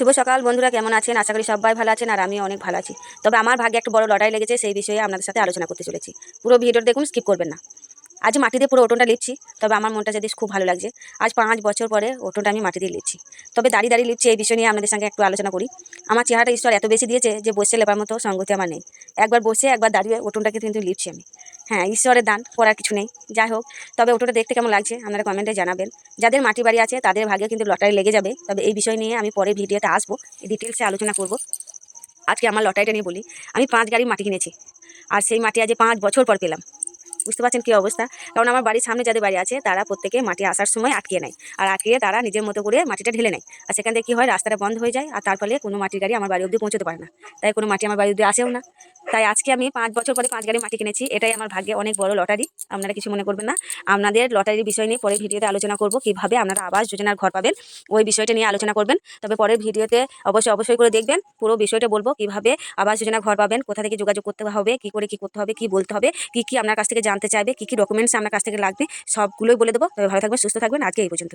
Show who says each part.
Speaker 1: শুভ সকাল বন্ধুরা, কেমন আছেন? আশা করি সবাই ভালো আছেন আর আমি অনেক ভালো আছি। তবে আমার ভাগ্যে একটা বড় লটারি লেগেছে, সেই বিষয়ে আপনাদের সাথে আলোচনা করতে চলেছি। পুরো ভিডিওটা দেখুন, স্কিপ করবেন না। আজ মাটি দিয়ে পুরো উঠোনটা লিপছি, তবে আমার মনটা যদি খুব ভালো লাগছে। আজ 5 বছর পরে উঠোনটা আমি মাটি দিয়ে লিপছি, তবে দাঁড়িয়ে দাঁড়িয়ে লিপছি। এই বিষয় নিয়ে আপনাদের সঙ্গে একটু আলোচনা করি। আমার চেহারাটা ঈশ্বর এত বেশি দিয়েছে যে বসে লেবার মতো সঙ্গতি আমার নেই। একবার বসে একবার দাঁড়িয়ে উঠোনটাকে কিন্তু লিপছি আমি। হ্যাঁ, ঈশ্বরের দান, করার কিছু নেই। যাই হোক, তবে উঠোনটা দেখতে কেমন লাগছে আপনারা কমেন্টে জানাবেন। যাদের মাটি বাড়ি আছে তাদের ভাগ্যে কিন্তু লটারি লেগে যাবে। তবে এই বিষয় নিয়ে আমি পরে ভিডিওতে আসবো, ডিটেলসে আলোচনা করব। আজকে আমার লটারিটা নিয়ে বলি। আমি 5 গাড়ি মাটি কিনেছি, আর সেই মাটি আজ 5 বছর পর পেলাম। বুঝতে পারছেন কী অবস্থা? কারণ আমার বাড়ির সামনে যাদের বাড়ি আছে তারা প্রত্যেকে মাটি আসার সময় আটকিয়ে নেয়, আর আটকিয়ে তারা নিজের মতো করে মাটিটা ঢেলে নেয়। আর সেখান থেকে কী হয়, রাস্তাটা বন্ধ হয়ে যায়, আর তার ফলে কোনো মাটির গাড়ি আমার বাড়ি অবধি পৌঁছতে পারে না। তাই কোনো মাটি আমার বাড়ি অবধি আসেও না। তাই আজকে আমি 5 বছর পরে 5 গাড়ি মাটি কিনেছি। এটাই আমার ভাগ্যে অনেক বড় লটারি। আপনারা কিছু মনে করবেন না। আপনাদের লটারির বিষয় নিয়ে পরের ভিডিওতে আলোচনা করব, কীভাবে আপনারা আবাস যোজনার ঘর পাবেন ওই বিষয়টা নিয়ে আলোচনা করবেন। তবে পরের ভিডিওতে অবশ্যই করে দেখবেন। পুরো বিষয়টা বলবো, কীভাবে আবাস যোজনা ঘর পাবেন, কোথা থেকে যোগাযোগ করতে হবে, কী করে কী করতে হবে, কী বলতে হবে, কী আপনার কাছ থেকে জানতে চাইবে, কী ডকুমেন্টস আপনার কাছ থেকে লাগবে, সবগুলোই বলে দেবো। তবে ভালো থাকবেন, সুস্থ থাকবেন। আজকে এই পর্যন্ত।